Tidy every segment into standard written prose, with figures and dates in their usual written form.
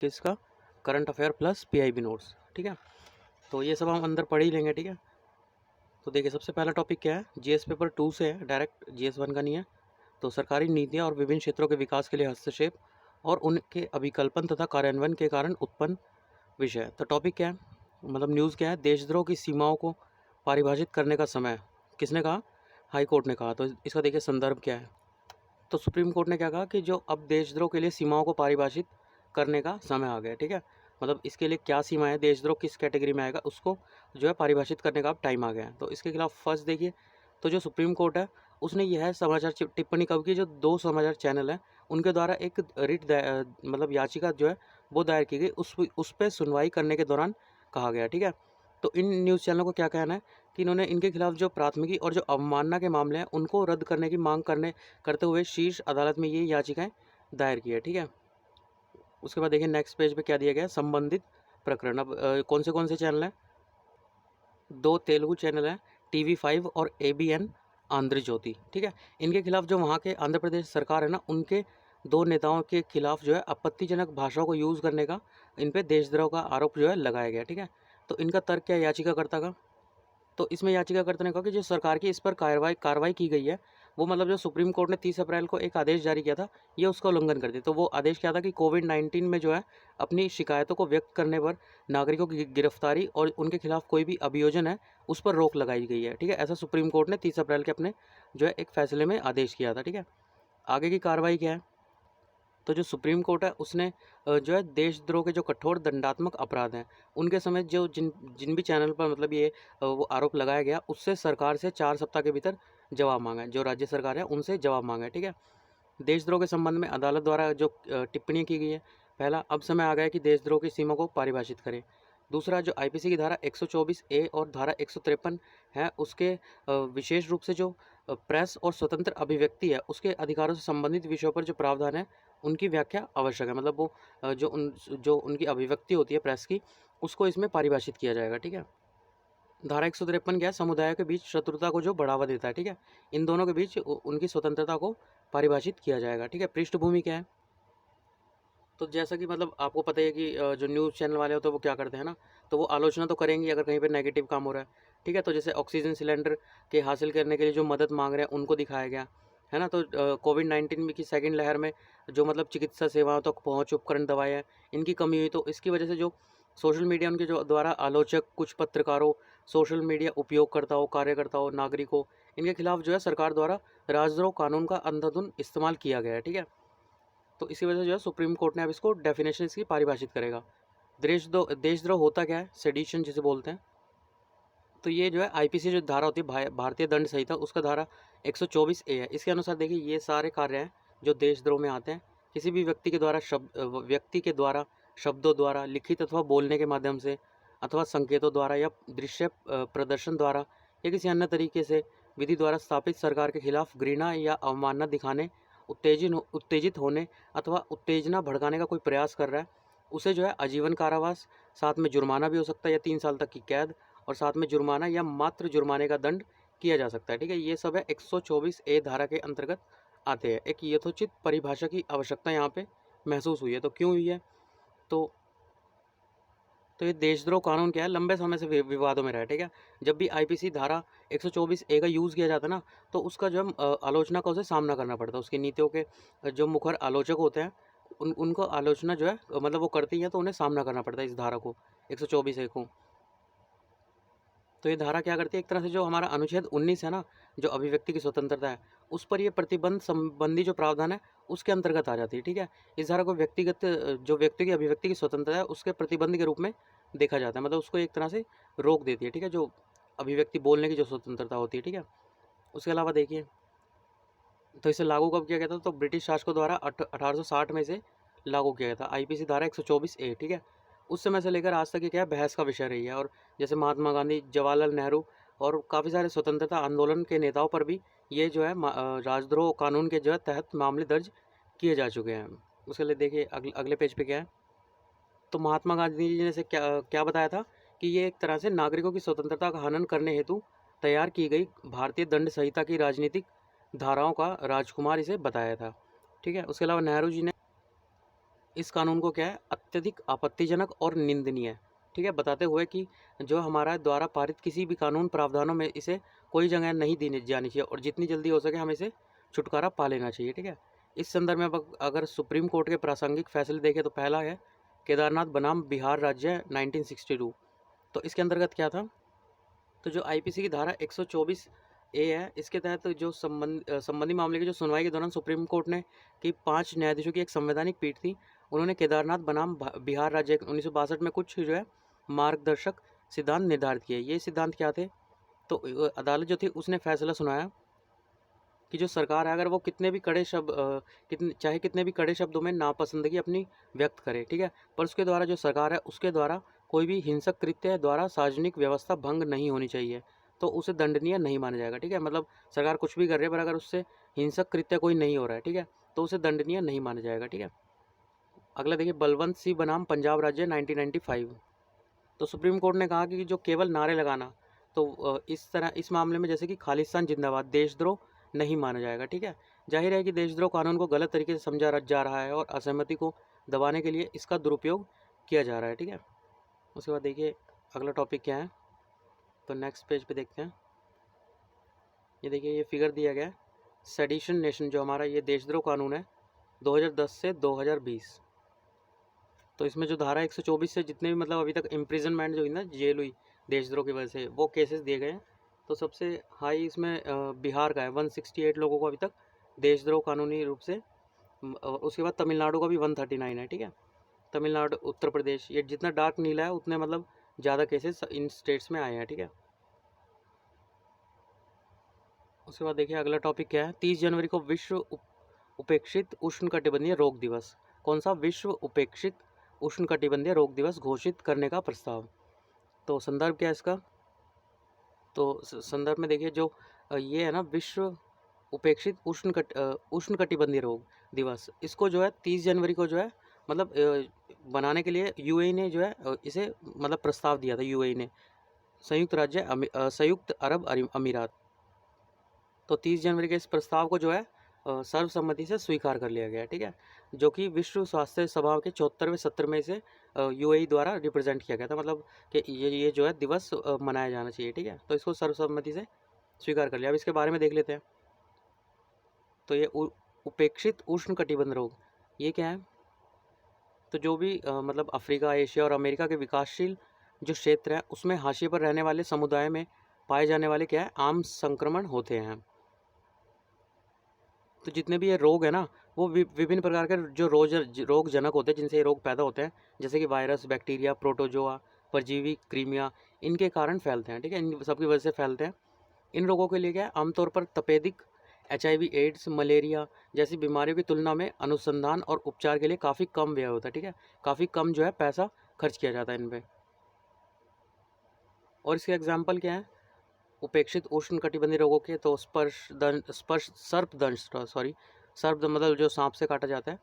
किसका, current affair plus PIB notes, ठीक है। तो ये सब हम अंदर पढ़ ही लेंगे, ठीक है। तो देखिए सबसे पहला टॉपिक क्या है, जीएस पेपर 2 से है, डायरेक्ट जीएस 1 का नहीं है। तो सरकारी नीतियाँ और विभिन्न क्षेत्रों के विकास के लिए हस्तक्षेप और उनके अभिकल्पन तथा कार्यान्वयन के कारण उत्पन्न विषय। तो टॉपिक क्या है, मतलब न्यूज़ क्या है, देशद्रोह की सीमाओं को परिभाषित करने का समय किसने कहा, हाई कोर्ट ने कहा। तो इसका देखिए संदर्भ क्या है, तो सुप्रीम कोर्ट ने क्या कहा कि जो अब देशद्रोह के लिए सीमाओं को परिभाषित करने का समय आ गया, ठीक है। मतलब इसके लिए क्या सीमा है, देशद्रोह किस कैटेगरी में आएगा, उसको जो है परिभाषित करने का अब टाइम आ गया है। तो इसके खिलाफ फर्स्ट देखिए, तो जो सुप्रीम कोर्ट है उसने यह समाचार टिप्पणी कब की, जो 2 समाचार चैनल हैं उनके द्वारा एक मतलब याचिका जो है वो दायर की गई, उस पर सुनवाई करने के दौरान कहा गया, ठीक है। तो इन न्यूज़ चैनलों को क्या कहना है कि इन्होंने इनके खिलाफ जो प्राथमिकी और जो अवमानना के मामले हैं उनको रद्द करने की मांग करते हुए शीर्ष अदालत में ये याचिकाएं दायर की है, ठीक है। उसके बाद देखिए नेक्स्ट पेज पे क्या दिया गया है, संबंधित प्रकरण। अब कौन से चैनल हैं, 2 तेलुगु चैनल हैं, TV5 और ABN आंध्र ज्योति, ठीक है। इनके खिलाफ जो वहाँ के आंध्र प्रदेश सरकार है ना, उनके 2 नेताओं के खिलाफ जो है आपत्तिजनक भाषाओं को यूज़ करने का इन पे देशद्रोह का आरोप जो है लगाया गया, ठीक है। तो इनका तर्क क्या है याचिकाकर्ता का, तो इसमें याचिकाकर्ता ने कहा कि जो सरकार की इस पर कार्रवाई की गई है, वो मतलब जो सुप्रीम कोर्ट ने 30 अप्रैल को एक आदेश जारी किया था, ये उसका उल्लंघन करती है। तो वो आदेश क्या था कि कोविड-19 में जो है अपनी शिकायतों को व्यक्त करने पर नागरिकों की गिरफ्तारी और उनके खिलाफ कोई भी अभियोजन है उस पर रोक लगाई गई है, ठीक है। ऐसा सुप्रीम कोर्ट ने 30 अप्रैल के अपने जो है एक फैसले में आदेश किया था, ठीक है। आगे की कार्रवाई क्या है, तो जो सुप्रीम कोर्ट है उसने जो है देशद्रोह के जो कठोर दंडात्मक अपराध हैं उनके समेत जो जिन जिन भी चैनल पर मतलब ये वो आरोप लगाया गया, उससे सरकार से 4 सप्ताह के भीतर जवाब मांगा है। जो राज्य सरकार है उनसे जवाब मांगा है, ठीक है। देशद्रोह के संबंध में अदालत द्वारा जो टिप्पणी की गई है, पहला, अब समय आ गया है कि देशद्रोह की सीमा को परिभाषित करें। दूसरा, जो आईपीसी की धारा 124A और धारा 153 है, उसके विशेष रूप से जो प्रेस और स्वतंत्र अभिव्यक्ति है उसके अधिकारों से संबंधित विषयों पर जो प्रावधान है उनकी व्याख्या आवश्यक है। मतलब वो जो उनकी अभिव्यक्ति होती है प्रेस की, उसको इसमें परिभाषित किया जाएगा, ठीक है। धारा 153 क्या है, समुदायों के बीच शत्रुता को जो बढ़ावा देता है, ठीक है। इन दोनों के बीच उनकी स्वतंत्रता को परिभाषित किया जाएगा, ठीक है। पृष्ठभूमि क्या है, तो जैसा कि मतलब आपको पता है कि जो न्यूज़ चैनल वाले होते हैं वो क्या करते हैं ना, तो वो आलोचना तो करेंगे अगर कहीं पे नेगेटिव काम हो रहा है, ठीक है। तो जैसे ऑक्सीजन सिलेंडर के हासिल करने के लिए जो मदद मांग रहे हैं उनको दिखाया गया है ना। तो कोविड-19 की सेकंड लहर में जो मतलब चिकित्सा सेवाओं तक पहुँच, उपकरण, दवाएँ, इनकी कमी हुई, तो इसकी वजह से जो सोशल मीडिया उनके जो द्वारा आलोचक, कुछ पत्रकारों, सोशल मीडिया उपयोगकर्ताओं, कार्यकर्ताओं, नागरिकों, इनके खिलाफ जो है सरकार द्वारा राजद्रोह कानून का अंधाधुंध इस्तेमाल किया गया है, ठीक है। तो इसी वजह से जो है सुप्रीम कोर्ट ने अब इसको डेफिनेशन इसकी परिभाषित करेगा। देशद्रोह होता क्या है, सेडिशन जिसे बोलते हैं। तो ये जो है आईपीसी जो धारा होती है, भारतीय दंड संहिता, उसका धारा 124A है। इसके अनुसार देखिए ये सारे कार्य हैं जो देशद्रोह में आते हैं। किसी भी व्यक्ति के द्वारा शब्दों द्वारा, लिखित अथवा बोलने के माध्यम से, अथवा संकेतों द्वारा या दृश्य प्रदर्शन द्वारा या किसी अन्य तरीके से विधि द्वारा स्थापित सरकार के खिलाफ घृणा या अवमानना दिखाने, उत्तेजित होने अथवा उत्तेजना भड़काने का कोई प्रयास कर रहा है, उसे जो है आजीवन कारावास, साथ में जुर्माना भी हो सकता है या 3 साल तक की कैद, और साथ में जुर्माना या मात्र जुर्माने का दंड किया जा सकता है, ठीक है। ये सब है 124A धारा के अंतर्गत आते हैं। एक यथोचित परिभाषा की आवश्यकता यहाँ पे महसूस हुई है। तो क्यों हुई है, तो ये देशद्रोह कानून क्या है, लंबे समय से विवादों में रहा है, ठीक है। जब भी आईपीसी धारा 124A का यूज़ किया जाता है ना, तो उसका जो है आलोचना का उसे सामना करना पड़ता है। उसकी नीतियों के जो मुखर आलोचक होते हैं उनको आलोचना जो है मतलब वो करती हैं, तो उन्हें सामना करना पड़ता है इस धारा को, 124A को। तो ये धारा क्या करती है, एक तरह से जो हमारा अनुच्छेद 19 है ना, जो अभिव्यक्ति की स्वतंत्रता है, उस पर ये प्रतिबंध संबंधी जो प्रावधान है उसके अंतर्गत आ जाती है, ठीक है। इस धारा को जो व्यक्ति की अभिव्यक्ति की स्वतंत्रता है उसके प्रतिबंध के रूप में देखा जाता है, मतलब उसको एक तरह से रोक देती है, ठीक है, जो अभिव्यक्ति बोलने की जो स्वतंत्रता होती है, ठीक है। उसके अलावा देखिए, तो इसे लागू कब किया गया था, तो ब्रिटिश शासकों द्वारा 1860 में इसे लागू किया गया था, आईपीसी धारा 124A, ठीक है। उस समय से लेकर आज तक ये क्या है, बहस का विषय रही है। और जैसे महात्मा गांधी, जवाहरलाल नेहरू और काफ़ी सारे स्वतंत्रता आंदोलन के नेताओं पर भी ये जो है राजद्रोह कानून के जो है तहत मामले दर्ज किए जा चुके हैं। उसके लिए देखिए अगले पेज पे क्या है, तो महात्मा गांधी जी ने से क्या क्या बताया था कि ये एक तरह से नागरिकों की स्वतंत्रता का हनन करने हेतु तैयार की गई भारतीय दंड संहिता की राजनीतिक धाराओं का राजकुमार इसे बताया था, ठीक है। उसके अलावा नेहरू जी ने इस कानून को क्या है, अत्यधिक आपत्तिजनक और निंदनीय, ठीक है, बताते हुए कि जो हमारा द्वारा पारित किसी भी कानून प्रावधानों में इसे कोई जगह नहीं दी जानी चाहिए और जितनी जल्दी हो सके हमें इसे छुटकारा पा लेना चाहिए, ठीक है। इस संदर्भ में अब अगर सुप्रीम कोर्ट के प्रासंगिक फैसले देखें तो पहला है केदारनाथ बनाम बिहार राज्य 1962। तो इसके अंतर्गत क्या था, तो जो आईपीसी की धारा 124 ए है, इसके तहत जो संबंधी मामले की जो सुनवाई के दौरान सुप्रीम कोर्ट ने कि 5 न्यायाधीशों की एक संवैधानिक पीठ थी, उन्होंने केदारनाथ बनाम बिहार राज्य 1962 में कुछ जो है मार्गदर्शक सिद्धांत निर्धारित किए। ये सिद्धांत क्या थे, तो अदालत जो थी उसने फैसला सुनाया कि जो सरकार है अगर वो कितने भी कड़े शब्दों में नापसंदगी अपनी व्यक्त करे, ठीक है, पर उसके द्वारा जो सरकार है उसके द्वारा कोई भी हिंसक कृत्य द्वारा सार्वजनिक व्यवस्था भंग नहीं होनी चाहिए, तो उसे दंडनीय नहीं माना जाएगा, ठीक है। मतलब सरकार कुछ भी कर रही है पर अगर उससे हिंसक कृत्य कोई नहीं हो रहा है, ठीक है, तो उसे दंडनीय नहीं माना जाएगा, ठीक है। अगला देखिए बलवंत सिंह बनाम पंजाब राज्य 1995। तो सुप्रीम कोर्ट ने कहा कि जो केवल नारे लगाना, तो इस तरह इस मामले में जैसे कि खालिस्तान जिंदाबाद देशद्रोह नहीं माना जाएगा, ठीक है। जाहिर है कि देशद्रोह कानून को गलत तरीके से समझा जा रहा है और असहमति को दबाने के लिए इसका दुरुपयोग किया जा रहा है, ठीक है। उसके बाद देखिए अगला टॉपिक क्या है, तो नेक्स्ट पेज पे देखते हैं। ये देखिए ये फिगर दिया गया है, सेडिशन नेशन जो हमारा ये देशद्रोह कानून है 2010 से 2020। तो इसमें जो धारा 124 से जितने भी मतलब अभी तक इम्प्रिजनमेंट जो हुई ना, जेल हुई देशद्रोह की वजह से, वो केसेस दिए गए हैं। तो सबसे हाई इसमें बिहार का है, 168 लोगों को अभी तक देशद्रोह कानूनी रूप से, उसके बाद तमिलनाडु का भी 139 है, ठीक है। तमिलनाडु, उत्तर प्रदेश, ये जितना डार्क नीला है उतने मतलब ज़्यादा केसेस इन स्टेट्स में आए हैं, ठीक है। उसके बाद देखिए अगला टॉपिक क्या है, 30 जनवरी को विश्व उपेक्षित उष्णकटिबंधीय रोग दिवस। कौन सा, विश्व उपेक्षित उष्णकटिबंधीय रोग दिवस घोषित करने का प्रस्ताव। तो संदर्भ क्या है इसका, तो संदर्भ में देखिए जो ये है ना विश्व उपेक्षित उष्णकटिबंधीय रोग दिवस, इसको जो है 30 जनवरी को जो है मतलब बनाने के लिए यूएई ने जो है इसे मतलब प्रस्ताव दिया था, यूएई ने, संयुक्त अरब अमीरात। तो 30 जनवरी के इस प्रस्ताव को जो है सर्वसम्मति से स्वीकार कर लिया गया, ठीक है, जो कि विश्व स्वास्थ्य सभा के 74वें सत्र में इसे यूएई द्वारा रिप्रेजेंट किया गया था, मतलब कि ये जो है दिवस मनाया जाना चाहिए, ठीक है। तो इसको सर्वसम्मति से स्वीकार कर लिया। अब इसके बारे में देख लेते हैं। तो ये उपेक्षित उष्णकटिबंध रोग ये क्या है, तो जो भी मतलब अफ्रीका, एशिया और अमेरिका के विकासशील जो क्षेत्र है उसमें हाशिए पर रहने वाले समुदाय में पाए जाने वाले क्या है, आम संक्रमण होते हैं। तो जितने भी ये रोग है ना, वो विभिन्न प्रकार के जो रोग जनक होते हैं जिनसे ये रोग पैदा होते हैं, जैसे कि वायरस, बैक्टीरिया, प्रोटोजोआ, परजीवी, क्रीमिया, इनके कारण फैलते हैं, ठीक है, इन सबकी वजह से फैलते हैं। इन रोगों के लिए क्या है, आमतौर पर तपेदिक, HIV, एड्स, मलेरिया जैसी बीमारियों की तुलना में अनुसंधान और उपचार के लिए काफ़ी कम व्यय होता है, ठीक है, काफ़ी कम जो है पैसा खर्च किया जाता है इन पर। और इसके एग्जाम्पल क्या है उपेक्षित उष्णकटिबंधीय रोगों के, तो सर्प मतलब जो सांप से काटा जाता है,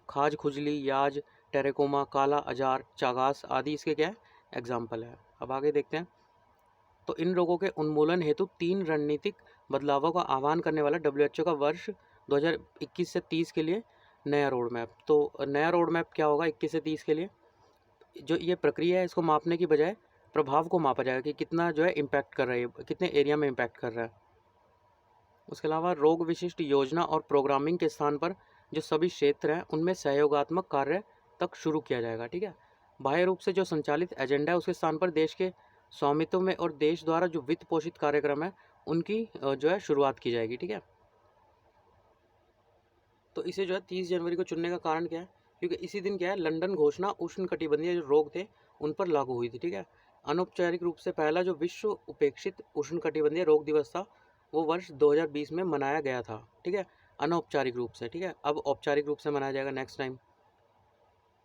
खाज खुजली, याज, टेरेकोमा, काला अजार, चागास आदि इसके क्या है एग्जाम्पल है। अब आगे देखते हैं। तो इन रोगों के उन्मूलन हेतु 3 रणनीतिक बदलावों का आह्वान करने वाला WHO का वर्ष 2021 से 30 के लिए नया रोड मैप। तो नया रोड मैप क्या होगा 21 से 30 के लिए, जो ये प्रक्रिया है इसको मापने की बजाय प्रभाव को मापा जाएगा कि कितना जो है इम्पैक्ट कर रहा है, कितने एरिया में इम्पैक्ट कर रहा है। उसके अलावा रोग विशिष्ट योजना और प्रोग्रामिंग के स्थान पर जो सभी क्षेत्र हैं उनमें सहयोगात्मक कार्य तक शुरू किया जाएगा, ठीक है। बाह्य रूप से जो संचालित एजेंडा है उसके स्थान पर देश के स्वामित्व में और देश द्वारा जो वित्त पोषित कार्यक्रम है उनकी जो है शुरुआत की जाएगी, ठीक है। तो इसे जो है 30 जनवरी को चुनने का कारण क्या है, क्योंकि इसी दिन क्या है लंदन घोषणा उष्णकटिबंधीय जो रोग थे उन पर लागू हुई थी, ठीक है। अनौपचारिक रूप से पहला जो विश्व उपेक्षित उष्णकटिबंधीय रोग दिवस था वो वर्ष 2020 में मनाया गया था, ठीक है, अनौपचारिक रूप से, ठीक है। अब औपचारिक रूप से मनाया जाएगा नेक्स्ट टाइम।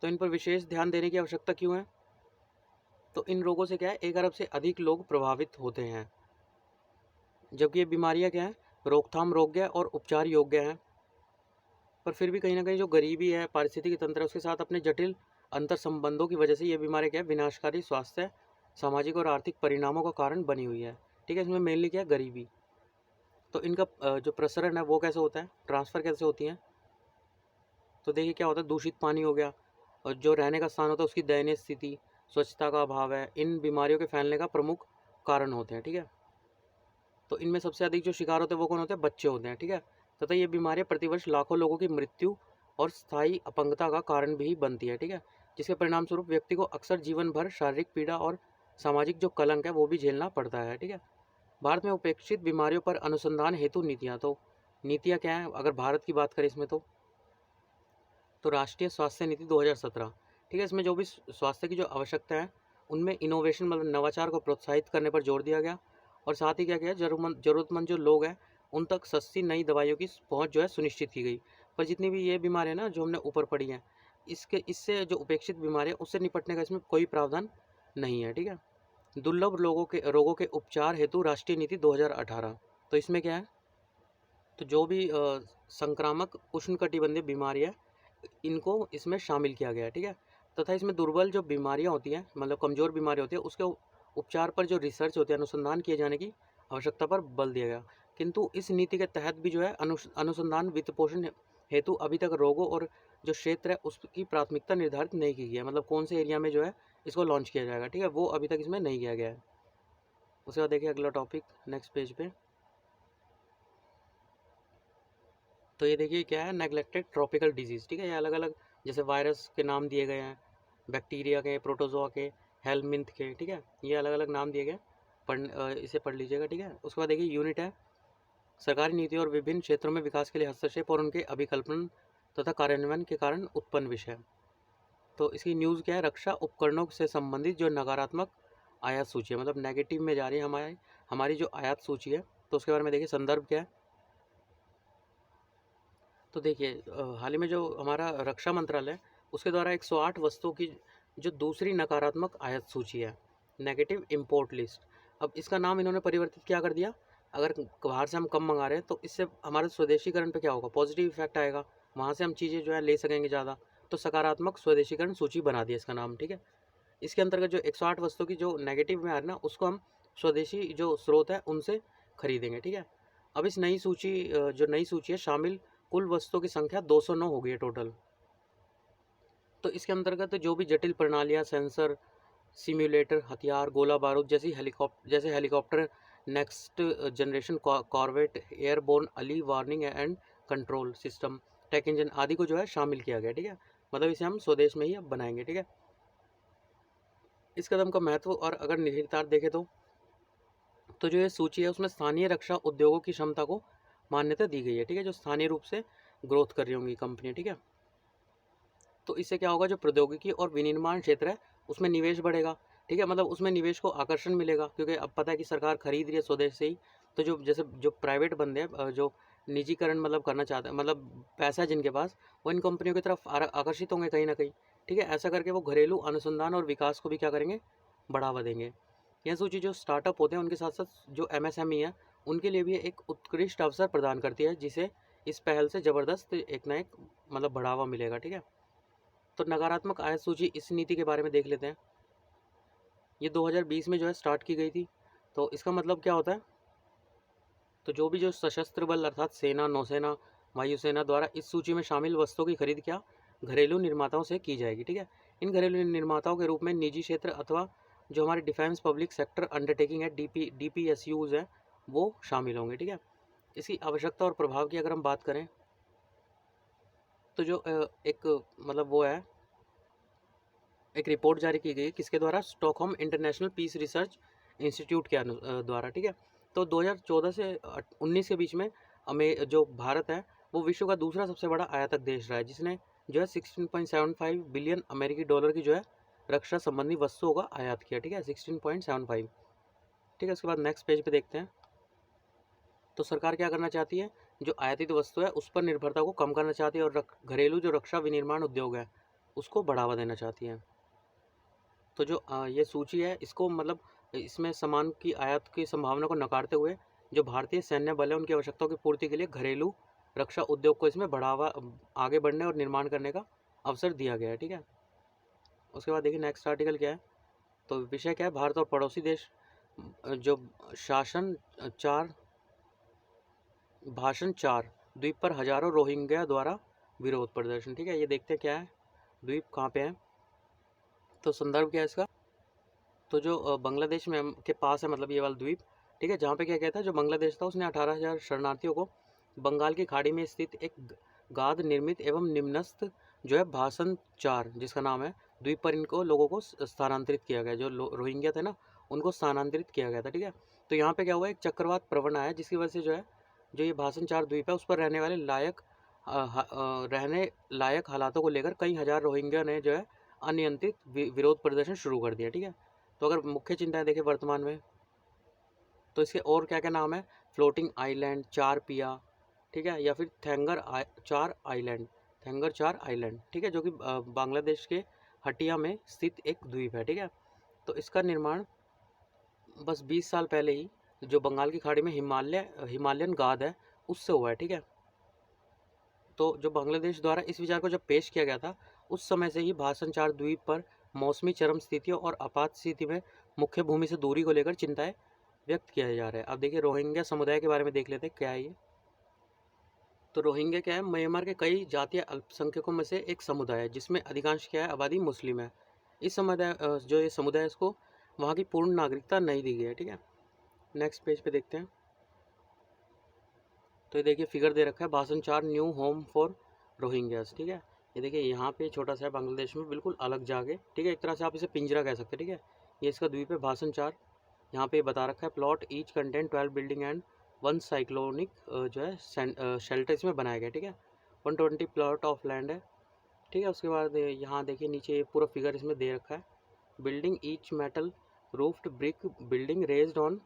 तो इन पर विशेष ध्यान देने की आवश्यकता क्यों है, तो इन रोगों से क्या है 1 अरब से अधिक लोग प्रभावित होते हैं, जबकि ये बीमारियां क्या है रोकथाम योग्य और उपचार योग्य हैं, पर फिर भी कहीं ना कहीं जो गरीबी है, पारिस्थितिकी तंत्र है, उसके साथ अपने जटिल अंतर संबंधों की वजह से ये बीमारी क्या है विनाशकारी स्वास्थ्य, सामाजिक और आर्थिक परिणामों का कारण बनी हुई है, ठीक है। इसमें मेनली क्या है गरीबी। तो इनका जो प्रसरण है वो कैसे होता है, ट्रांसफ़र कैसे होती है, तो देखिए क्या होता है दूषित पानी हो गया, और जो रहने का स्थान होता है उसकी दयनीय स्थिति, स्वच्छता का अभाव है, इन बीमारियों के फैलने का प्रमुख कारण होते हैं। ठीक है, तो इनमें सबसे अधिक जो शिकार होते हैं वो कौन होते हैं? बच्चे होते हैं। ठीक है, तथा ये बीमारियां प्रतिवर्ष लाखों लोगों की मृत्यु और स्थायी अपंगता का कारण भी बनती है। ठीक है, जिसके परिणाम स्वरूप व्यक्ति को अक्सर जीवन भर शारीरिक पीड़ा और सामाजिक जो कलंक है वो भी झेलना पड़ता है। ठीक है, भारत में उपेक्षित बीमारियों पर अनुसंधान हेतु नीतियाँ, तो नीतियाँ क्या हैं अगर भारत की बात करें इसमें, तो राष्ट्रीय स्वास्थ्य नीति 2017। ठीक है, इसमें जो भी स्वास्थ्य की जो आवश्यकता है उनमें इनोवेशन मतलब नवाचार को प्रोत्साहित करने पर जोर दिया गया, और साथ ही क्या किया, जरूरतमंद जो लोग हैं उन तक सस्ती नई दवाइयों की पहुंच जो है सुनिश्चित की गई। पर जितनी भी ये बीमारियां ना जो हमने ऊपर पढ़ी हैं, इससे जो उपेक्षित बीमारियां उससे निपटने का इसमें कोई प्रावधान नहीं है। ठीक है, दुर्लभ रोगों के उपचार हेतु राष्ट्रीय नीति 2018। तो इसमें क्या है, तो जो भी संक्रामक उष्णकटिबंधीय बीमारी है इनको इसमें शामिल किया गया है। ठीक है, तथा इसमें दुर्बल जो बीमारियां होती हैं मतलब कमज़ोर बीमारी होती है उसके उपचार पर जो रिसर्च होती है, अनुसंधान किए जाने की आवश्यकता पर बल दिया गया। किंतु इस नीति के तहत भी जो है अनुसंधान वित्त पोषण हेतु अभी तक रोगों और जो क्षेत्र है उसकी प्राथमिकता निर्धारित नहीं की गई है, मतलब कौन से एरिया में जो है इसको लॉन्च किया जाएगा। ठीक है, वो अभी तक इसमें नहीं किया गया है। उसके बाद देखिए अगला टॉपिक नेक्स्ट पेज पे, तो ये देखिए क्या है, नेग्लेक्टेड ट्रॉपिकल डिजीज़। ठीक है, ये अलग अलग जैसे वायरस के नाम दिए गए हैं, बैक्टीरिया के, प्रोटोजोआ के, हेलमिंथ के। ठीक है, ये अलग अलग नाम दिए गए, इसे पढ़ लीजिएगा। ठीक है, उसके बाद देखिए यूनिट है सरकारी नीति और विभिन्न क्षेत्रों में विकास के लिए हस्तक्षेप और उनके अभिकल्पन तथा कार्यान्वयन के कारण उत्पन्न विषय। तो इसकी न्यूज़ क्या है, रक्षा उपकरणों से संबंधित जो नकारात्मक आयात सूची है, मतलब नेगेटिव में जा रही है हमारी हमारी जो आयात सूची है, तो उसके बारे में देखिए। संदर्भ क्या है, तो देखिए हाल ही में जो हमारा रक्षा मंत्रालय है उसके द्वारा 108 वस्तुओं की जो दूसरी नकारात्मक आयात सूची है, नेगेटिव इंपोर्ट लिस्ट। अब इसका नाम इन्होंने परिवर्तित क्या कर दिया, अगर बाहर से हम कम मंगा रहे हैं तो इससे हमारे स्वदेशीकरण पे क्या होगा, पॉजिटिव इफेक्ट आएगा, वहाँ से हम चीज़ें जो है ले सकेंगे ज़्यादा, तो सकारात्मक स्वदेशीकरण सूची बना दिया इसका नाम। ठीक है, इसके अंतर्गत जो 108 वस्तुओं की जो नेगेटिव में आ रही ना उसको हम स्वदेशी जो स्रोत है उनसे खरीदेंगे। ठीक है, अब इस नई सूची जो नई सूची है शामिल कुल वस्तुओं की संख्या 209 हो गई है टोटल। तो इसके अंतर्गत जो भी जटिल प्रणालियां, सेंसर, सिम्युलेटर, हथियार, गोला बारूद जैसे helicopter, next generation corvette, airborne early warning and control system, tech engine आदि को जो है शामिल किया गया। ठीक है, मतलब इसे हम स्वदेश में ही अब बनाएंगे। ठीक है, इस कदम का महत्व और अगर निहितार्थ देखें तो जो ये सूची है उसमें स्थानीय रक्षा उद्योगों की क्षमता को मान्यता दी गई है। ठीक है, जो स्थानीय रूप से ग्रोथ कर रही होंगी कंपनी। ठीक है, तो इससे क्या होगा, जो प्रौद्योगिकी और विनिर्माण क्षेत्र है उसमें निवेश बढ़ेगा। ठीक है, मतलब उसमें निवेश को आकर्षण मिलेगा क्योंकि अब पता है कि सरकार खरीद रही है स्वदेश से ही, तो जो जैसे जो प्राइवेट बंदे हैं जो निजीकरण मतलब करना चाहते हैं, मतलब पैसा है जिनके पास, वो इन कंपनियों की तरफ आकर्षित होंगे कहीं ना कहीं। ठीक है, ऐसा करके वो घरेलू अनुसंधान और विकास को भी क्या करेंगे, बढ़ावा देंगे। यह सूची जो स्टार्टअप होते हैं उनके साथ साथ जो MSME है उनके लिए भी एक उत्कृष्ट अवसर प्रदान करती है, जिसे इस पहल से ज़बरदस्त एक ना एक मतलब बढ़ावा मिलेगा। ठीक है, तो नकारात्मक आयात सूची इस नीति के बारे में देख लेते हैं। ये 2020 में जो है स्टार्ट की गई थी। तो इसका मतलब क्या होता है, तो जो भी जो सशस्त्र बल अर्थात सेना, नौसेना, वायुसेना द्वारा इस सूची में शामिल वस्तुओं की खरीद क्या घरेलू निर्माताओं से की जाएगी। ठीक है, इन घरेलू निर्माताओं के रूप में निजी क्षेत्र अथवा जो हमारे डिफेंस पब्लिक सेक्टर अंडरटेकिंग है, DPSUs है, वो शामिल होंगे। ठीक है, इसकी आवश्यकता और प्रभाव की अगर हम बात करें तो जो एक मतलब वो है, एक रिपोर्ट जारी की गई किसके द्वारा, Stockholm International Peace Research Institute के द्वारा। ठीक है, तो 2014 से 19 के बीच में जो भारत है वो विश्व का दूसरा सबसे बड़ा आयातक देश रहा है, जिसने जो है 16.75 बिलियन अमेरिकी डॉलर की जो है रक्षा संबंधी वस्तुओं का आयात किया। ठीक है, 16.75। ठीक है, उसके बाद नेक्स्ट पेज पे देखते हैं। तो सरकार क्या करना चाहती है, जो आयातित वस्तु है उस पर निर्भरता को कम करना चाहती है और घरेलू जो रक्षा विनिर्माण उद्योग है उसको बढ़ावा देना चाहती है। तो जो ये सूची है इसको मतलब इसमें सामान की आयात की संभावना को नकारते हुए जो भारतीय सैन्य बल है उनकी आवश्यकताओं की पूर्ति के लिए घरेलू रक्षा उद्योग को इसमें बढ़ावा आगे बढ़ने और निर्माण करने का अवसर दिया गया है। ठीक है, उसके बाद देखिए नेक्स्ट आर्टिकल क्या है, तो विषय क्या है, भारत और पड़ोसी देश जो शासन 4 भाषण 4 द्वीप पर हजारों रोहिंग्या द्वारा विरोध प्रदर्शन। ठीक है, ये देखते हैं क्या है, द्वीप कहाँ पे है, तो संदर्भ क्या है इसका, तो जो बांग्लादेश में के पास है, मतलब ये वाला द्वीप, ठीक है, जहाँ पे क्या कहता है, जो बांग्लादेश था उसने 18,000 शरणार्थियों को बंगाल की खाड़ी में स्थित एक गाद निर्मित एवं निम्नस्थ जो है भाषण 4 जिसका नाम है द्वीप पर इनको लोगों को स्थानांतरित किया गया, जो रोहिंग्या थे ना उनको स्थानांतरित किया गया था, ठीक है। तो यहाँ पे क्या हुआ, एक चक्रवात प्रवण आया जिसकी वजह से जो है जो ये भाषण 4 द्वीप है उस पर रहने वाले रहने लायक हालातों को लेकर कई हजार रोहिंग्या ने जो है अनियंत्रित विरोध प्रदर्शन शुरू कर दिया, ठीक है। तो अगर मुख्य चिंताएं देखें वर्तमान में, तो इसके और क्या क्या नाम है, फ्लोटिंग आइलैंड, चार पिया, ठीक है, या फिर चार आइलैंड, थेंगर चार आइलैंड, ठीक है, जो कि बांग्लादेश के हटिया में स्थित एक द्वीप है, ठीक है। तो इसका निर्माण बस 20 साल पहले ही जो बंगाल की खाड़ी में हिमालयन गाद है उससे हुआ है, ठीक है। तो जो बांग्लादेश द्वारा इस विचार को जब पेश किया गया था उस समय से ही भाषण 4 द्वीप पर मौसमी चरम स्थितियों और आपात स्थिति में मुख्य भूमि से दूरी को लेकर चिंताएं व्यक्त किया जा रहा है। अब देखिए रोहिंग्या समुदाय के बारे में देख लेते हैं क्या है ये। तो रोहिंग्या क्या है, म्यांमार के कई जातीय अल्पसंख्यकों में से एक समुदाय है जिसमें अधिकांश क्या है आबादी मुस्लिम है। इस समुदाय जो ये समुदाय है इसको वहाँ की पूर्ण नागरिकता नहीं दी गई है, ठीक है। नेक्स्ट पेज पे देखते हैं। तो ये देखिए फिगर दे रखा है भाषण 4 न्यू होम फॉर रोहिंग्यास, ठीक है। ये देखिए यहाँ पे छोटा सा है बांग्लादेश में बिल्कुल अलग जाके, ठीक है, एक तरह से आप इसे पिंजरा कह सकते हैं, ठीक है। ये इसका द्वीप है भाषण 4। यहाँ पे बता रखा है plot each content 12 building and 1 cyclonic जो है शेल्टर इसमें बनाया गया, ठीक है। 120 प्लॉट ऑफ लैंड है, ठीक है। उसके बाद यहाँ देखिए नीचे पूरा फिगर इसमें दे रखा है। Building each metal roofed brick building raised on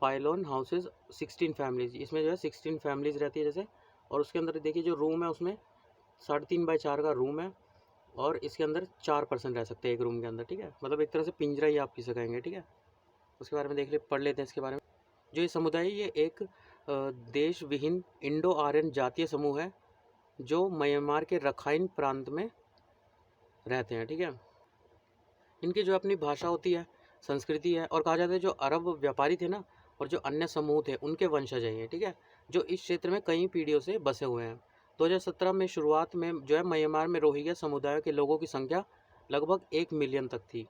pylon houses 16 families, इसमें जो है 16 फैमिलीज रहती है जैसे। और उसके अंदर देखिए जो रूम है उसमें 3.5x4 का रूम है और इसके अंदर 4 पर्सन रह सकते हैं एक रूम के अंदर, ठीक है। मतलब एक तरह से पिंजरा ही आप किसे कहेंगे, ठीक है। उसके बारे में पढ़ लेते हैं इसके बारे में। जो ये समुदाय ये एक देश विहीन इंडो आर्यन जातीय समूह है जो म्यांमार के रखाइन प्रांत में रहते हैं, ठीक है। इनकी जो अपनी भाषा होती है, संस्कृति है, और कहा जाता है जो अरब व्यापारी थे ना और जो अन्य समूह थे उनके वंशज हैं, ठीक है, जो इस क्षेत्र में कई पीढ़ियों से बसे हुए हैं। 2017 में शुरुआत में जो है म्यांमार में रोहिंग्या समुदाय के लोगों की संख्या लगभग 1 मिलियन तक थी,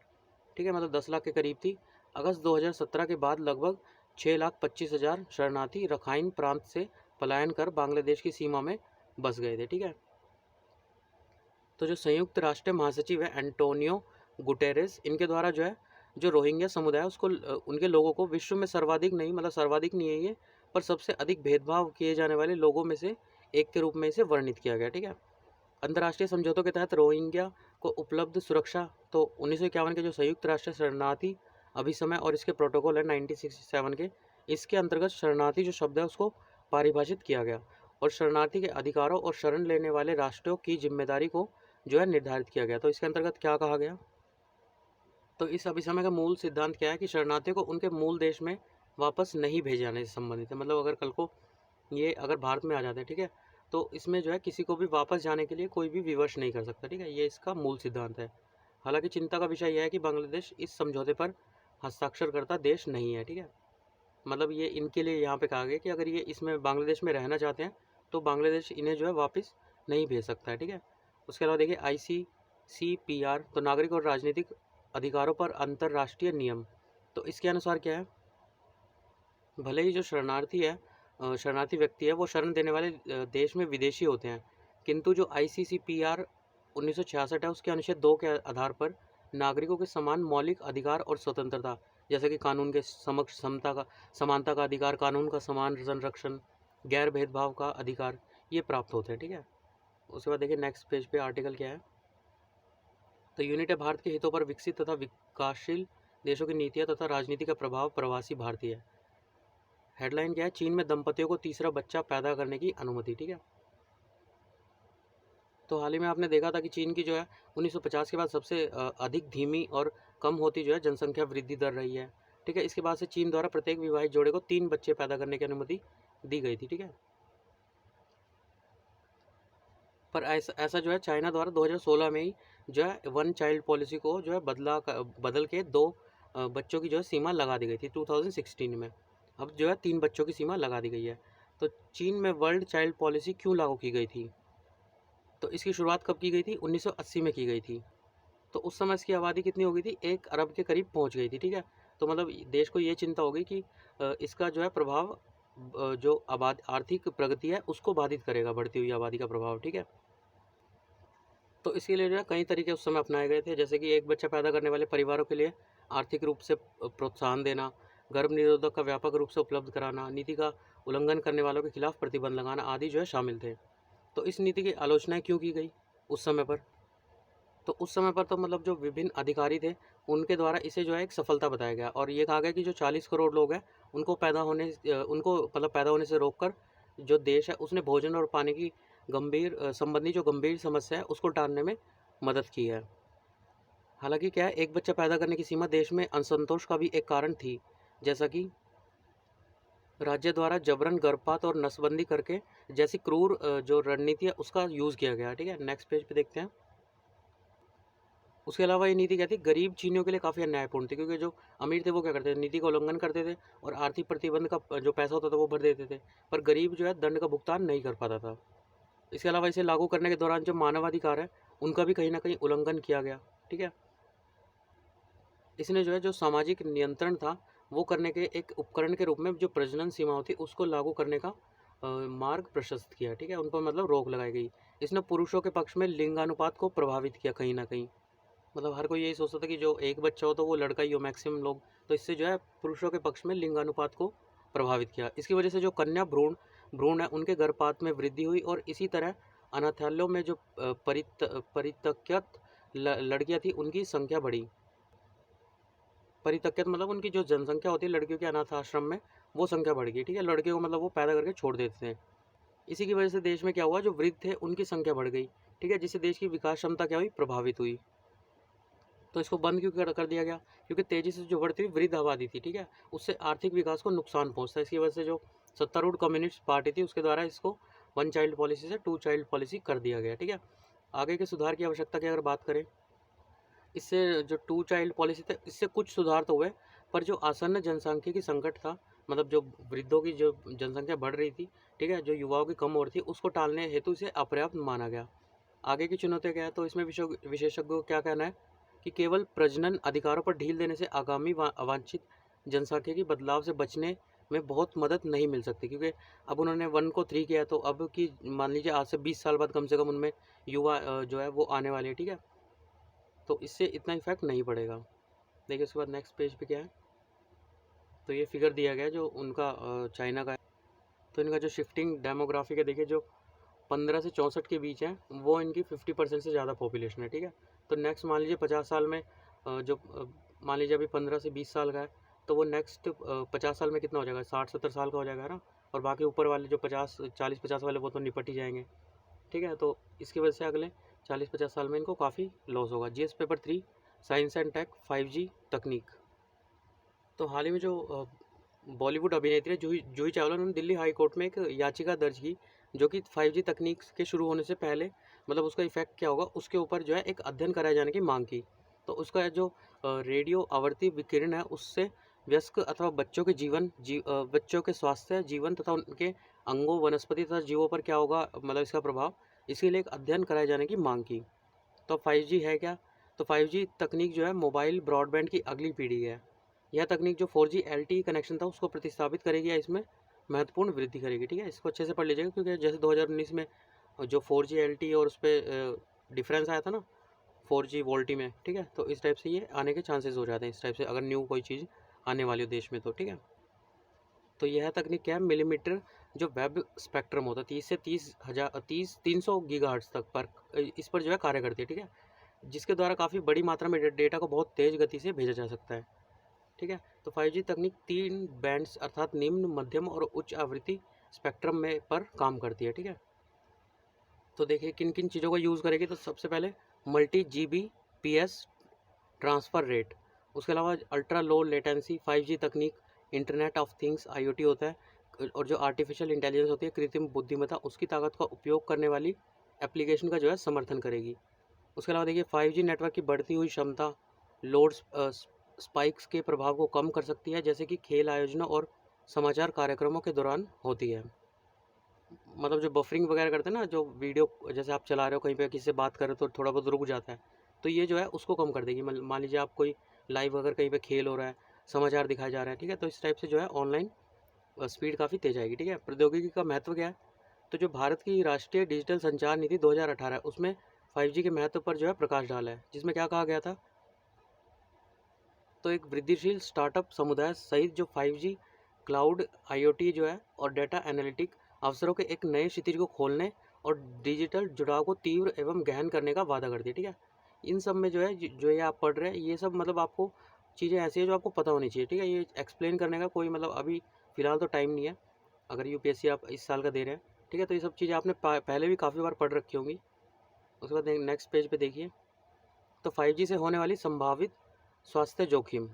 ठीक है, मतलब 10 लाख के करीब थी। अगस्त 2017 के बाद लगभग 6,25,000 शरणार्थी रखाइन प्रांत से पलायन कर बांग्लादेश की सीमा में बस गए थे, ठीक है। तो जो संयुक्त राष्ट्र महासचिव है एंटोनियो गुटेरेस, इनके द्वारा जो है जो रोहिंग्या समुदाय उसको उनके लोगों को विश्व में सर्वाधिक नहीं, मतलब सर्वाधिक नहीं है ये, पर सबसे अधिक भेदभाव किए जाने वाले लोगों में से एक के रूप में इसे वर्णित किया गया, ठीक है। अंतर्राष्ट्रीय समझौतों के तहत रोहिंग्या को उपलब्ध सुरक्षा, तो 1951 के जो संयुक्त राष्ट्र शरणार्थी अभिसमय और इसके प्रोटोकॉल है 1967 के, इसके अंतर्गत शरणार्थी जो शब्द है उसको परिभाषित किया गया और शरणार्थी के अधिकारों और शरण लेने वाले राष्ट्रों की जिम्मेदारी को जो है निर्धारित किया गया। तो इसके अंतर्गत क्या कहा गया, तो इस अभिसमय का मूल सिद्धांत क्या है कि शरणार्थियों को उनके मूल देश में वापस नहीं भेजे जाने से संबंधित है। मतलब अगर कल को ये अगर भारत में आ जाते हैं, ठीक है, तो इसमें जो है किसी को भी वापस जाने के लिए कोई भी विवश नहीं कर सकता, ठीक है, ये इसका मूल सिद्धांत है। हालांकि चिंता का विषय यह है कि बांग्लादेश इस समझौते पर हस्ताक्षर करता देश नहीं है, ठीक है। मतलब ये इनके लिए यहाँ पे कहा गया कि अगर ये इसमें बांग्लादेश में रहना चाहते हैं तो बांग्लादेश इन्हें जो है वापस नहीं भेज सकता है, ठीक है। उसके अलावा देखिए ICCPR, तो नागरिक और राजनीतिक अधिकारों पर अंतर्राष्ट्रीय नियम, तो इसके अनुसार क्या है, भले ही जो शरणार्थी व्यक्ति है वो शरण देने वाले देश में विदेशी होते हैं, किंतु जो ICCPR 1966 है उसके अनुच्छेद 2 के आधार पर नागरिकों के समान मौलिक अधिकार और स्वतंत्रता, जैसे कि कानून के समक्ष समानता का अधिकार, कानून का समान संरक्षण, गैर भेदभाव का अधिकार, ये प्राप्त होते हैं, ठीक है। उसके बाद देखिए नेक्स्ट पेज पे आर्टिकल क्या है, तो यूनिट है भारत के हितों पर विकसित तथा विकासशील देशों की नीतियां तथा राजनीति का प्रभाव प्रवासी भारतीय। हेडलाइन क्या है, चीन में दंपतियों को तीसरा बच्चा पैदा करने की अनुमति, ठीक है। तो हाल ही में आपने देखा था कि चीन की जो है 1950 के बाद सबसे अधिक धीमी और कम होती जो है जनसंख्या वृद्धि दर रही है, ठीक है। इसके बाद से चीन द्वारा प्रत्येक विवाहित जोड़े को 3 बच्चे पैदा करने की अनुमति दी गई थी, ठीक है। पर ऐसा जो है चाइना द्वारा 2016 में ही जो है 1 चाइल्ड पॉलिसी को जो है बदल के 2 बच्चों की जो है सीमा लगा दी गई थी 2016 में। अब जो है 3 बच्चों की सीमा लगा दी गई है। तो चीन में वर्ल्ड चाइल्ड पॉलिसी क्यों लागू की गई थी, तो इसकी शुरुआत कब की गई थी? 1980 में की गई थी। तो उस समय इसकी आबादी कितनी हो गई थी? 1 अरब के करीब पहुंच गई थी, ठीक है। तो मतलब देश को ये चिंता हो गई कि इसका जो है प्रभाव जो आर्थिक प्रगति है उसको बाधित करेगा, बढ़ती हुई आबादी का प्रभाव, ठीक है। तो इसके लिए जो है कई तरीके उस समय अपनाए गए थे, जैसे कि एक बच्चा पैदा करने वाले परिवारों के लिए आर्थिक रूप से प्रोत्साहन देना, गर्भ निरोधक का व्यापक रूप से उपलब्ध कराना, नीति का उल्लंघन करने वालों के खिलाफ प्रतिबंध लगाना आदि जो है शामिल थे। तो इस नीति की आलोचनाएं क्यों की गई उस समय पर? तो उस समय पर तो मतलब जो विभिन्न अधिकारी थे उनके द्वारा इसे जो है एक सफलता बताया गया, और ये कहा गया कि जो 40 करोड़ लोग हैं उनको पैदा होने से रोककर जो देश है उसने भोजन और पानी की संबंधी जो गंभीर समस्या है उसको टालने में मदद की है। हालांकि क्या है, एक बच्चा पैदा करने की सीमा देश में असंतोष का भी एक कारण थी, जैसा कि राज्य द्वारा जबरन गर्भपात और नसबंदी करके जैसी क्रूर जो रणनीति है उसका यूज़ किया गया, ठीक है। नेक्स्ट पेज पे देखते हैं। उसके अलावा ये नीति क्या थी? गरीब चीनियों के लिए काफ़ी अन्यायपूर्ण थी, क्योंकि जो अमीर थे वो क्या करते थे? नीति का उल्लंघन करते थे और आर्थिक प्रतिबंध का जो पैसा होता था वो भर देते थे, पर गरीब जो है दंड का भुगतान नहीं कर पाता था। इसके अलावा इसे लागू करने के दौरान जो मानवाधिकार है उनका भी कहीं ना कहीं उल्लंघन किया गया, ठीक है। इसने जो है जो सामाजिक नियंत्रण था वो करने के एक उपकरण के रूप में जो प्रजनन सीमाओं थी उसको लागू करने का मार्ग प्रशस्त किया, ठीक है। उन पर मतलब रोक लगाई गई। इसने पुरुषों के पक्ष में लिंगानुपात को प्रभावित किया कहीं ना कहीं। मतलब हर कोई यही सोचता था कि जो एक बच्चा हो तो वो लड़का ही हो मैक्सिमम लोग, तो इससे जो है पुरुषों के पक्ष में लिंगानुपात को प्रभावित किया। इसकी वजह से जो कन्या भ्रूण भ्रूण है उनके गर्भपात में वृद्धि हुई, और इसी तरह अनाथालयों में जो परित्यक्त लड़कियां थी उनकी संख्या बढ़ी। परित्यक्त मतलब उनकी जो जनसंख्या होती है लड़कियों के अनाथ आश्रम में, वो संख्या बढ़ गई, ठीक है। लड़कियों को मतलब वो पैदा करके छोड़ देते थे। इसी की वजह से देश में क्या हुआ, जो वृद्ध थे उनकी संख्या बढ़ गई, ठीक है, जिससे देश की विकास क्षमता क्या हुई? प्रभावित हुई। तो इसको बंद क्यों कर दिया गया? क्योंकि तेजी से जो बढ़ती हुई वृद्ध आबादी थी, ठीक है, उससे आर्थिक विकास को नुकसान पहुंचता है। इसकी वजह से जो सत्तारूढ़ कम्युनिस्ट पार्टी थी उसके द्वारा इसको 1 चाइल्ड पॉलिसी से 2 चाइल्ड पॉलिसी कर दिया गया, ठीक है। आगे के सुधार की आवश्यकता की अगर बात करें, इससे जो 2 चाइल्ड पॉलिसी था इससे कुछ सुधार तो हुए, पर जो आसन्न जनसांख्यिकी संकट था, मतलब जो वृद्धों की जो जनसंख्या बढ़ रही थी, ठीक है, जो युवाओं की कम हो रही थी, उसको टालने हेतु इसे अपर्याप्त माना गया। आगे की चुनौतियाँ क्या है? तो इसमें विशेषज्ञों का क्या कहना है कि केवल प्रजनन अधिकारों पर ढील देने से आगामी अवांछित जनसांख्यिकी बदलाव से बचने में बहुत मदद नहीं मिल सकती, क्योंकि अब उन्होंने 1 को 3 किया है, तो अब की मान लीजिए आज से 20 साल बाद कम से कम उनमें युवा जो है वो आने वाले हैं, ठीक है। तो इससे इतना इफेक्ट नहीं पड़ेगा। देखिए उसके बाद नेक्स्ट पेज पे क्या है, तो ये फिगर दिया गया है जो उनका चाइना का है। तो इनका जो शिफ्टिंग डेमोग्राफिक है, देखिए जो 15 से 64 के बीच है वो इनकी 50% से ज़्यादा पॉपुलेशन है, ठीक है। तो नेक्स्ट मान लीजिए 50 साल में मान लीजिए अभी 15 से 20 साल का है, तो वो नेक्स्ट 50 साल में कितना हो जाएगा? 60-70 साल का हो जाएगा ना। और बाकी ऊपर वाले जो 40-50 वाले वो तो निपट ही जाएंगे, ठीक है। तो इसकी वजह से अगले 40-50 साल में इनको काफ़ी लॉस होगा। GS paper 3 science and tech 5G तकनीक। तो हाल ही में जो बॉलीवुड अभिनेत्री जूही चावला, उन्होंने दिल्ली हाई कोर्ट में एक याचिका दर्ज की, जो कि 5G तकनीक के शुरू होने से पहले मतलब उसका इफेक्ट क्या होगा उसके ऊपर जो है एक अध्ययन कराए जाने की मांग की। तो उसका जो रेडियो आवर्ती विकिरण है उससे वयस्क अथवा बच्चों के स्वास्थ्य, जीवन तथा उनके अंगों, वनस्पति तथा जीवों पर क्या होगा, मतलब इसका प्रभाव, इसी लिए एक अध्ययन कराए जाने की मांग की। तो 5G है क्या? तो 5G तकनीक जो है मोबाइल ब्रॉडबैंड की अगली पीढ़ी है। यह तकनीक जो 4G LTE कनेक्शन था उसको प्रतिस्थापित करेगी या इसमें महत्वपूर्ण वृद्धि करेगी, ठीक है। इसको अच्छे से पढ़ लीजिएगा, क्योंकि जैसे 2019 में जो 4G LTE और उस पर डिफरेंस आया था ना 4G वोल्टी में, ठीक है, तो इस टाइप से ये आने के चांसेस हो जाते हैं, इस टाइप से अगर न्यू कोई चीज़ आने वाली हो देश में तो, ठीक है। तो यह तकनीक क्या है? मिलीमीटर जो वेब स्पेक्ट्रम होता है 30 से 300 गीगाहर्ट्ज तक पर, इस पर जो है कार्य करती है, ठीक है, जिसके द्वारा काफ़ी बड़ी मात्रा में डेटा को बहुत तेज़ गति से भेजा जा सकता है, ठीक है। तो 5G तकनीक 3 बैंड्स अर्थात निम्न, मध्यम और उच्च आवृत्ति स्पेक्ट्रम में पर काम करती है, ठीक है। तो देखिए किन किन चीज़ों का यूज़ करेगी, तो सबसे पहले मल्टी GBPS ट्रांसफ़र रेट, उसके अलावा अल्ट्रा लो लेटेंसी 5G तकनीक, इंटरनेट ऑफ थिंग्स IoT होता है, और जो आर्टिफिशियल इंटेलिजेंस होती है, कृत्रिम बुद्धिमत्ता, उसकी ताकत का उपयोग करने वाली एप्लीकेशन का जो है समर्थन करेगी। उसके अलावा देखिए 5G नेटवर्क की बढ़ती हुई क्षमता लोड स्पाइक्स के प्रभाव को कम कर सकती है, जैसे कि खेल आयोजनों और समाचार कार्यक्रमों के दौरान होती है। मतलब जो बफरिंग वगैरह करते हैं ना, जो वीडियो जैसे आप चला रहे हो कहीं पे किसी से बात कर रहे हो तो थोड़ा बहुत रुक जाता है, तो ये जो है उसको कम कर देगी। मान लीजिए आप कोई लाइव अगर कहीं पे खेल हो रहा है, समाचार दिखाया जा रहा है, ठीक है, तो इस टाइप से जो है ऑनलाइन स्पीड काफ़ी तेज आएगी। ठीक है, प्रौद्योगिकी का महत्व क्या है? तो जो भारत की राष्ट्रीय डिजिटल संचार नीति 2018 उसमें 5G के महत्व पर जो है प्रकाश डाला है, जिसमें क्या कहा गया था? तो एक वृद्धिशील स्टार्टअप समुदाय सहित जो 5G क्लाउड, IoT जो है और डेटा एनालिटिक अवसरों के एक नए क्षितिज को खोलने और डिजिटल जुड़ाव को तीव्र एवं गहन करने का वादा करती है। ठीक है, इन सब में जो है जो ये आप पढ़ रहे हैं ये सब मतलब आपको चीज़ें ऐसी है जो आपको पता होनी चाहिए। ठीक है, ये एक्सप्लेन करने का कोई मतलब अभी फ़िलहाल तो टाइम नहीं है, अगर UPSC आप इस साल का दे रहे हैं। ठीक है, तो ये सब चीज़ें आपने पहले भी काफ़ी बार पढ़ रखी होंगी। उसके बाद नेक्स्ट पेज पे देखिए, तो 5G से होने वाली संभावित स्वास्थ्य जोखिम।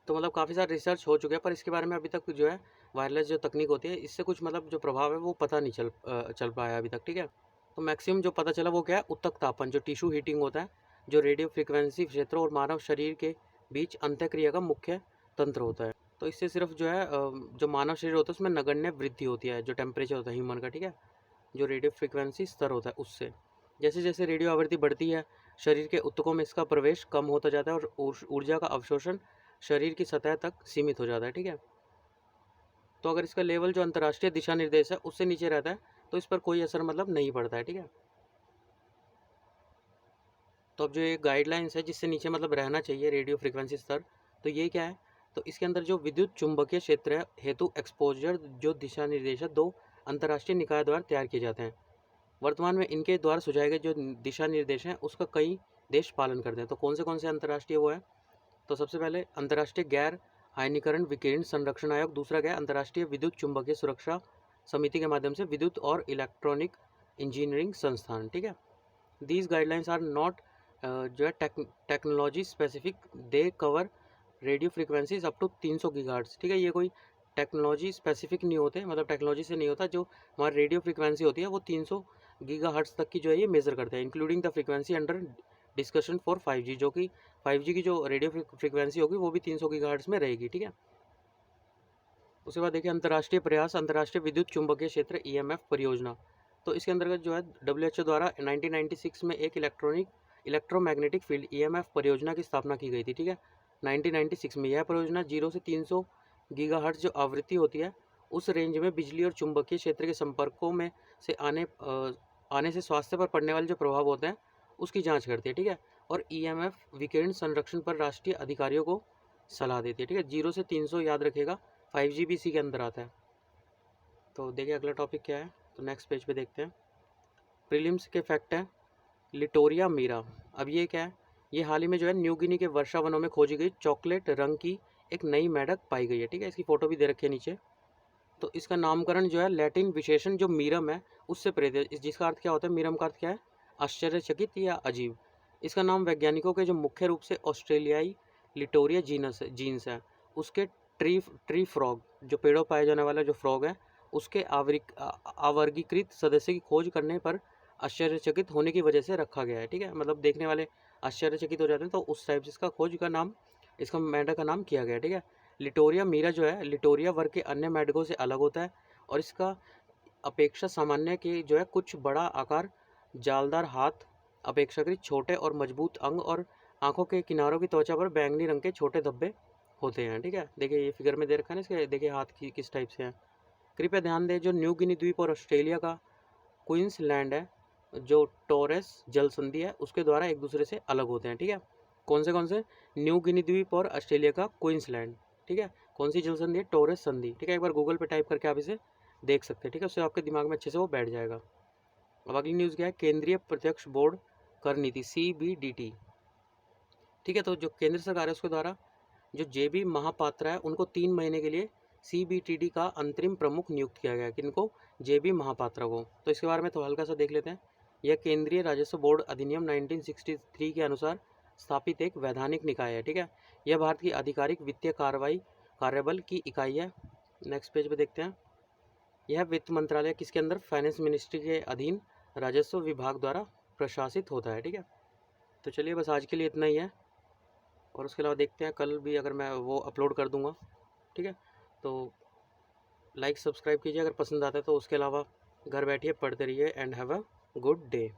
तो मतलब काफ़ी सारे रिसर्च हो चुके हैं, पर इसके बारे में अभी तक जो है वायरलेस जो तकनीक होती है इससे कुछ मतलब जो प्रभाव है वो पता नहीं चल पाया अभी तक। ठीक है, तो मैक्सिमम जो पता चला वो क्या है? उत्तक तापन, जो टिश्यू हीटिंग होता है, जो रेडियो फ्रिक्वेंसी क्षेत्रों और मानव शरीर के बीच अंतःक्रिया का मुख्य तंत्र होता है। तो इससे सिर्फ जो है जो मानव शरीर होता है उसमें नगण्य वृद्धि होती है, जो टेम्परेचर होता है ह्यूमन का। ठीक है, जो रेडियो फ्रिक्वेंसी स्तर होता है उससे जैसे जैसे रेडियो आवृत्ति बढ़ती है शरीर के ऊतकों में इसका प्रवेश कम होता जाता है और ऊर्जा का अवशोषण शरीर की सतह तक सीमित हो जाता है। ठीक है, तो अगर इसका लेवल जो अंतर्राष्ट्रीय दिशा निर्देश है उससे नीचे रहता है तो इस पर कोई असर मतलब नहीं पड़ता है। ठीक है, तो अब जो ये गाइडलाइंस है जिससे नीचे मतलब रहना चाहिए रेडियो फ्रिक्वेंसी स्तर, तो ये क्या है? तो इसके अंदर जो विद्युत चुंबकीय क्षेत्र है हेतु एक्सपोजर जो दिशा निर्देशक दो अंतर्राष्ट्रीय निकाय द्वारा तैयार किए जाते हैं। वर्तमान में इनके द्वारा सुझाए गए जो दिशा निर्देश हैं उसका कई देश पालन करते हैं। तो कौन से अंतर्राष्ट्रीय वो है? तो सबसे पहले अंतर्राष्ट्रीय गैर आयनीकरण विकिरण संरक्षण आयोग, दूसरा क्या है? अंतर्राष्ट्रीय विद्युत चुंबकीय सुरक्षा समिति के माध्यम से विद्युत और इलेक्ट्रॉनिक इंजीनियरिंग संस्थान। ठीक है, दीज गाइडलाइंस आर नॉट जो है technology specific, they cover radio frequencies up to 300 gigahertz. ठीक है, ये कोई टेक्नोलॉजी स्पेसिफिक नहीं होते, मतलब टेक्नोलॉजी से नहीं होता, जो हमारी रेडियो फ्रिक्वेंसी होती है वो 300 गीगाहर्ट्ज तक की जो है ये मेजर करते हैं, including the frequency under discussion for 5G, जो कि 5G की जो रेडियो फ्रिक्वेंसी होगी वो भी 300 गीगाहर्ट्ज में रहेगी। ठीक है, उसके बाद देखिए अंतर्राष्ट्रीय प्रयास, अंतर्राष्ट्रीय विद्युत चुंबकीय क्षेत्र EMF परियोजना। तो इसके अंतर्गत जो है WHO द्वारा 1996 में एक इलेक्ट्रोमैग्नेटिक फील्ड EMF परियोजना की स्थापना की गई थी। ठीक है, 1996 में यह परियोजना 0 से 300 गीगाहर्ट्ज जो आवृत्ति होती है उस रेंज में बिजली और चुंबकीय क्षेत्र के संपर्कों में से आने से स्वास्थ्य पर पड़ने वाले जो प्रभाव होते हैं उसकी जांच करती है। ठीक है, और EMF विकिरण संरक्षण पर राष्ट्रीय अधिकारियों को सलाह देती है। ठीक है, 0 से 300 याद रखेगा, 5G भी इसी के अंदर आता है। तो देखिए अगला टॉपिक क्या है, तो नेक्स्ट पेज पे देखते हैं। प्रीलिम्स के फैक्ट हैं, लिटोरिया मीरा। अब ये क्या है? ये हाल ही में जो है न्यू गिनी के वर्षा वनों में खोजी गई चॉकलेट रंग की एक नई मेंढक पाई गई है। ठीक है, इसकी फ़ोटो भी दे रखी है नीचे। तो इसका नामकरण जो है लैटिन विशेषण जो मीरम है उससे प्रेरित है, जिसका अर्थ क्या होता है? मीरम का अर्थ क्या है? आश्चर्यचकित या अजीब। इसका नाम वैज्ञानिकों के जो मुख्य रूप से ऑस्ट्रेलियाई लिटोरिया जीनस है उसके ट्री फ्रॉग, जो पेड़ों पाए जाने वाला जो फ्रॉग है उसके आवर्गीकृत सदस्य की खोज करने पर आश्चर्यचकित होने की वजह से रखा गया है। ठीक है, मतलब देखने वाले आश्चर्यचकित हो जाते हैं तो उस टाइप से इसका खोज का नाम, इसका मेंढक का नाम किया गया है। ठीक है, लिटोरिया मीरा जो है लिटोरिया वर्ग के अन्य मेंढकों से अलग होता है और इसका अपेक्षा सामान्य के जो है कुछ बड़ा आकार, जालदार हाथ, अपेक्षाकृत छोटे और मजबूत अंग और आंखों के किनारों की त्वचा पर बैंगनी रंग के छोटे धब्बे होते हैं। ठीक है, देखिए ये फिगर में दे रखा है ना, इसके देखिए हाथ की किस टाइप से है। कृपया ध्यान दें, जो न्यू गिनी द्वीप और ऑस्ट्रेलिया का क्वींसलैंड है, जो टोरेस जल संधि है उसके द्वारा एक दूसरे से अलग होते हैं। ठीक है, कौन से? न्यू गिनी द्वीप और ऑस्ट्रेलिया का क्वींसलैंड। ठीक है, कौन सी जल संधि है? टोरेस संधि। ठीक है, एक बार गूगल पे टाइप करके आप इसे देख सकते हैं। ठीक है, उससे आपके दिमाग में अच्छे से वो बैठ जाएगा। अब अगली न्यूज़ क्या है? केंद्रीय प्रत्यक्ष बोर्ड कर नीति CBDT। ठीक है, तो जो केंद्र सरकार है उसके द्वारा जो JB महापात्रा है उनको 3 महीने के लिए CBTD का अंतरिम प्रमुख नियुक्त किया गया। किनको? JB महापात्रा को। तो इसके बारे में तो हल्का सा देख लेते हैं। यह केंद्रीय राजस्व बोर्ड अधिनियम 1963 के अनुसार स्थापित एक वैधानिक निकाय है। ठीक है, यह भारत की आधिकारिक वित्तीय कार्यबल की इकाई है। नेक्स्ट पेज पे देखते हैं। यह वित्त मंत्रालय किसके अंदर? फाइनेंस मिनिस्ट्री के अधीन राजस्व विभाग द्वारा प्रशासित होता है। ठीक है, तो चलिए बस आज के लिए इतना ही है और उसके अलावा देखते हैं कल भी अगर मैं वो अपलोड कर दूंगा। ठीक है, तो लाइक सब्सक्राइब कीजिए अगर पसंद आता है तो। उसके अलावा घर बैठिए पढ़ते रहिए and have a good day.